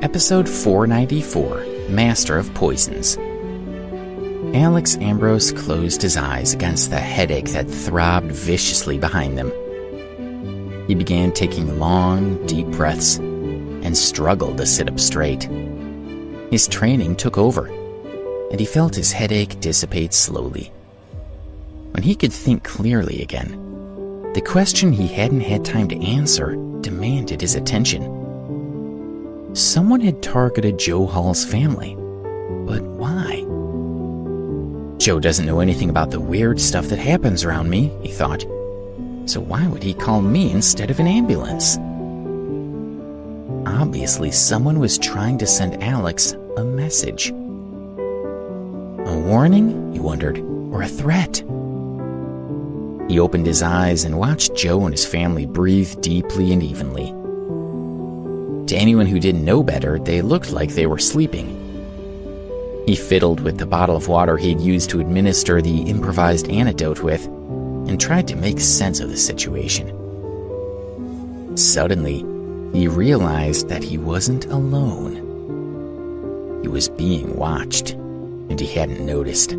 Episode 494, Master of Poisons. Alex Ambrose closed his eyes against the headache that throbbed viciously behind them. He began taking long, deep breaths and struggled to sit up straight. His training took over, and he felt his headache dissipate slowly. When he could think clearly again, the question he hadn't had time to answer demanded his attention. Someone had targeted Joe Hall's family, but why? Joe doesn't know anything about the weird stuff that happens around me, he thought. So why would he call me instead of an ambulance? Obviously, someone was trying to send Alex a message. A warning, he wondered, or a threat? He opened his eyes and watched Joe and his family breathe deeply and evenly. To anyone who didn't know better, they looked like they were sleeping. He fiddled with the bottle of water he'd used to administer the improvised antidote with and tried to make sense of the situation. Suddenly, he realized that he wasn't alone. He was being watched, and he hadn't noticed.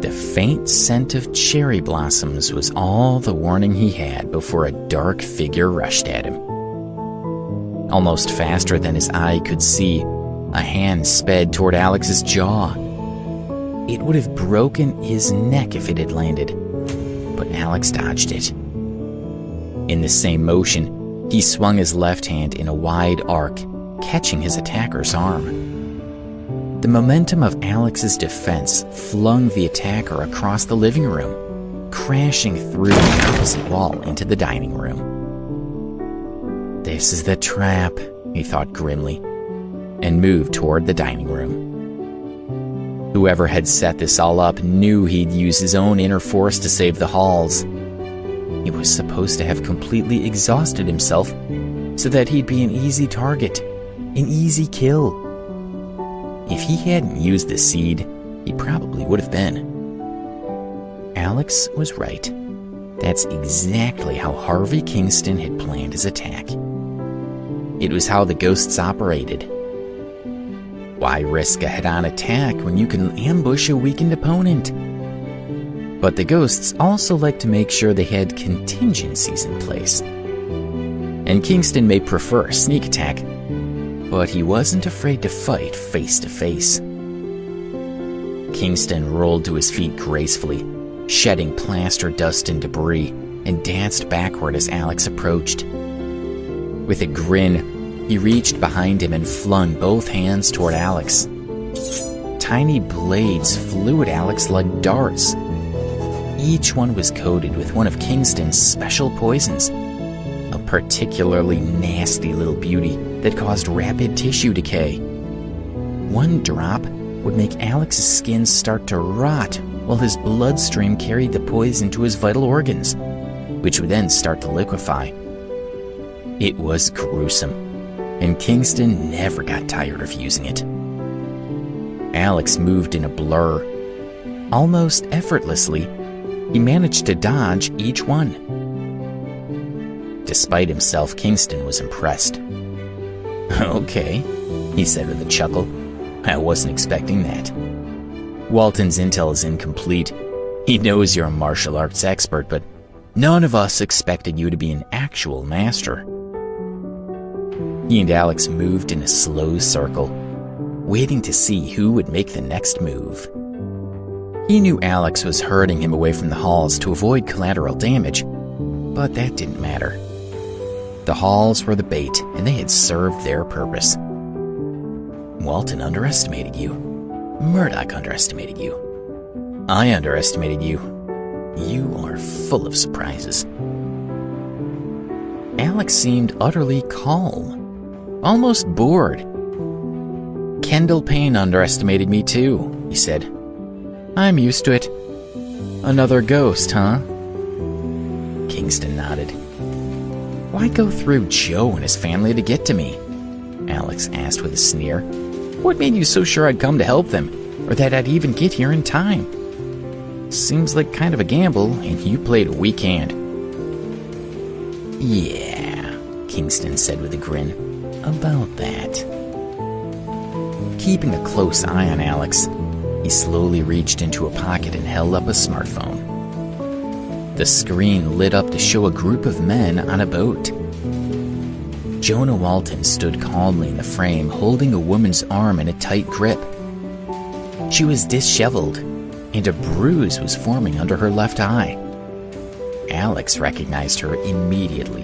The faint scent of cherry blossoms was all the warning he had before a dark figure rushed at him. Almost faster than his eye could see, a hand sped toward Alex's jaw. It would have broken his neck if it had landed, but Alex dodged it. In the same motion, he swung his left hand in a wide arc, catching his attacker's arm. The momentum of Alex's defense flung the attacker across the living room, crashing through the opposite wall into the dining room. This is the trap, he thought grimly, and moved toward the dining room. Whoever had set this all up knew he'd use his own inner force to save the Halls. He was supposed to have completely exhausted himself so that he'd be an easy target, an easy kill. If he hadn't used the seed, he probably would have been. Alex was right. That's exactly how Harvey Kingston had planned his attack. It was how the ghosts operated. Why risk a head-on attack when you can ambush a weakened opponent? But the ghosts also like to make sure they had contingencies in place. And Kingston may prefer a sneak attack, but he wasn't afraid to fight face to face. Kingston rolled to his feet gracefully, shedding plaster dust and debris, and danced backward as Alex approached. With a grin, he reached behind him and flung both hands toward Alex. Tiny blades flew at Alex like darts. Each one was coated with one of Kingston's special poisons, a particularly nasty little beauty that caused rapid tissue decay. One drop would make Alex's skin start to rot while his bloodstream carried the poison to his vital organs, which would then start to liquefy. It was gruesome, and Kingston never got tired of using it. Alex moved in a blur. Almost effortlessly, he managed to dodge each one. Despite himself, Kingston was impressed. "Okay," he said with a chuckle. "I wasn't expecting that. Walton's intel is incomplete. He knows you're a martial arts expert, but none of us expected you to be an actual master." He and Alex moved in a slow circle, waiting to see who would make the next move. He knew Alex was herding him away from the Halls to avoid collateral damage, but that didn't matter. The Halls were the bait, and they had served their purpose. Walton underestimated you. Murdoch underestimated you. I underestimated you. You are full of surprises. Alex seemed utterly calm, almost bored. "Kendall Payne underestimated me too," he said. "I'm used to it. Another ghost, huh?" Kingston nodded. "Why go through Joe and his family to get to me?" Alex asked with a sneer. "What made you so sure I'd come to help them, or that I'd even get here in time? Seems like kind of a gamble, and you played a weak hand." "Yeah," Kingston said with a grin. about that. Keeping a close eye on Alex, he slowly reached into a pocket and held up a smartphone. The screen lit up to show a group of men on a boat. Jonah Walton stood calmly in the frame, holding a woman's arm in a tight grip. She was disheveled, and a bruise was forming under her left eye. Alex recognized her immediately.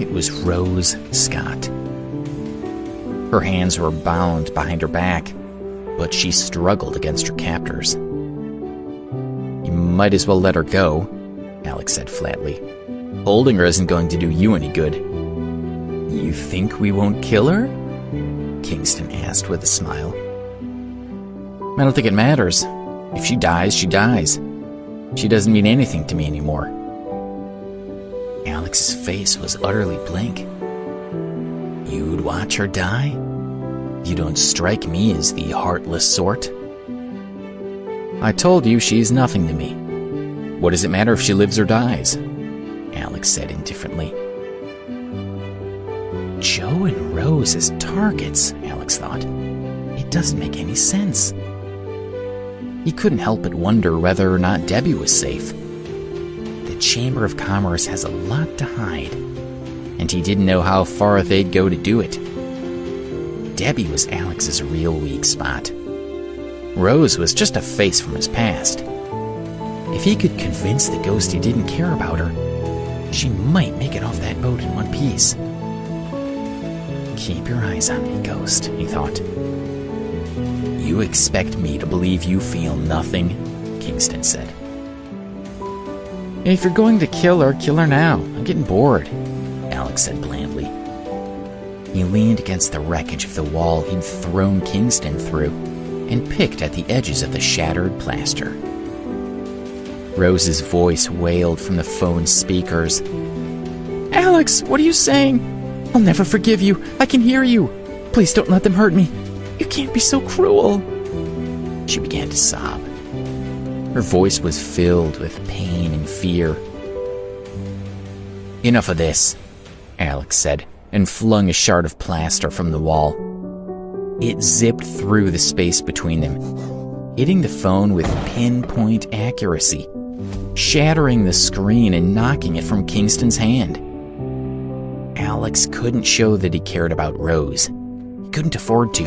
It was Rose Scott. Her hands were bound behind her back, but she struggled against her captors. "You might as well let her go," Alex said flatly. "Holding her isn't going to do you any good." "You think we won't kill her?" Kingston asked with a smile. "I don't think it matters. If she dies, she dies. She doesn't mean anything to me anymore." Alex's face was utterly blank. "You'd watch her die? You don't strike me as the heartless sort." "I told you she's nothing to me. What does it matter if she lives or dies?" Alex said indifferently. Joe and Rose as targets, Alex thought. It doesn't make any sense. He couldn't help but wonder whether or not Debbie was safe. The Chamber of Commerce has a lot to hide, and he didn't know how far they'd go to do it. Debbie was Alex's real weak spot. Rose was just a face from his past. If he could convince the ghost he didn't care about her, she might make it off that boat in one piece. "Keep your eyes on me, Ghost," he thought. "You expect me to believe you feel nothing?" Kingston said. "If you're going to kill her now. I'm getting bored," Alex said blandly. He leaned against the wreckage of the wall he'd thrown Kingston through and picked at the edges of the shattered plaster. Rose's voice wailed from the phone's speakers. "Alex, what are you saying? I'll never forgive you. I can hear you. Please don't let them hurt me. You can't be so cruel." She began to sob. Her voice was filled with pain and fear. "Enough of this," Alex said, and flung a shard of plaster from the wall. It zipped through the space between them, hitting the phone with pinpoint accuracy, shattering the screen and knocking it from Kingston's hand. Alex couldn't show that he cared about Rose. He couldn't afford to.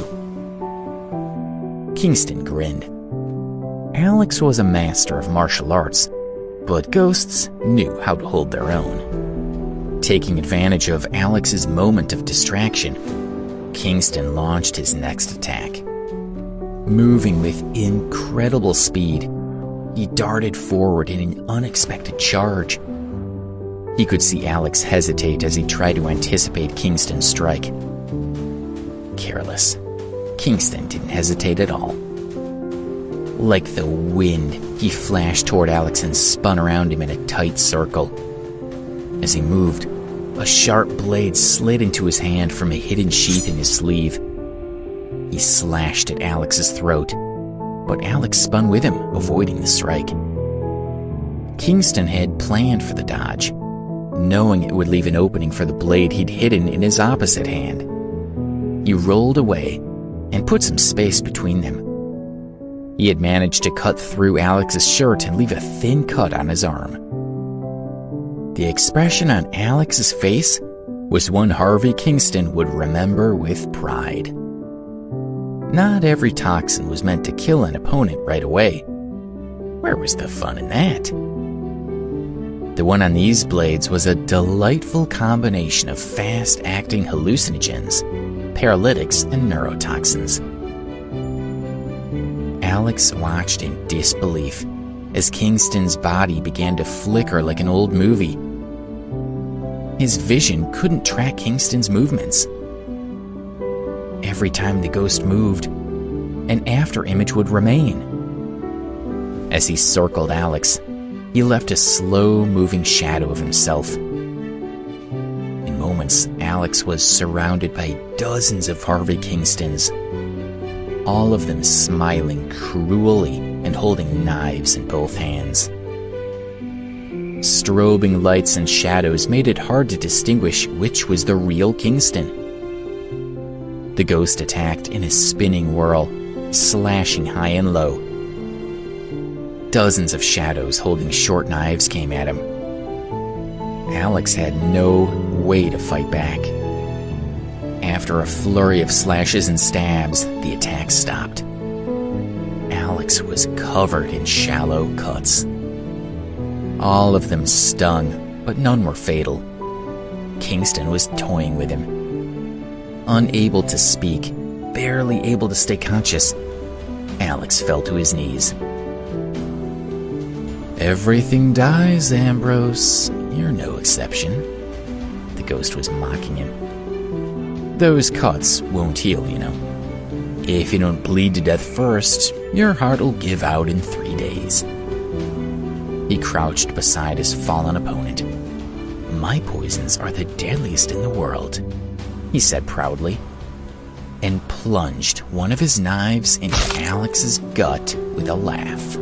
Kingston grinned. Alex was a master of martial arts, but ghosts knew how to hold their own. Taking advantage of Alex's moment of distraction, Kingston launched his next attack. Moving with incredible speed, he darted forward in an unexpected charge. He could see Alex hesitate as he tried to anticipate Kingston's strike. Careless, Kingston didn't hesitate at all. Like the wind, he flashed toward Alex and spun around him in a tight circle. As he moved, a sharp blade slid into his hand from a hidden sheath in his sleeve. He slashed at Alex's throat, but Alex spun with him, avoiding the strike. Kingston had planned for the dodge, knowing it would leave an opening for the blade he'd hidden in his opposite hand. He rolled away and put some space between them. He had managed to cut through Alex's shirt and leave a thin cut on his arm. The expression on Alex's face was one Harvey Kingston would remember with pride. Not every toxin was meant to kill an opponent right away. Where was the fun in that? The one on these blades was a delightful combination of fast-acting hallucinogens, paralytics, and neurotoxins. Alex watched in disbelief as Kingston's body began to flicker like an old movie. His vision couldn't track Kingston's movements. Every time the ghost moved, an afterimage would remain. As he circled Alex, he left a slow-moving shadow of himself. In moments, Alex was surrounded by dozens of Harvey Kingstons, all of them smiling cruelly and holding knives in both hands. Strobing lights and shadows made it hard to distinguish which was the real Kingston. The ghost attacked in a spinning whirl, slashing high and low. Dozens of shadows holding short knives came at him. Alex had no way to fight back. After a flurry of slashes and stabs, the attack stopped. Alex was covered in shallow cuts. All of them stung, but none were fatal. Kingston was toying with him. Unable to speak, barely able to stay conscious, Alex fell to his knees. "Everything dies, Ambrose. You're no exception." The ghost was mocking him. "Those cuts won't heal, you know. If you don't bleed to death first, your heart will give out in 3 days." He crouched beside his fallen opponent. "My poisons are the deadliest in the world," he said proudly, and plunged one of his knives into Alex's gut with a laugh.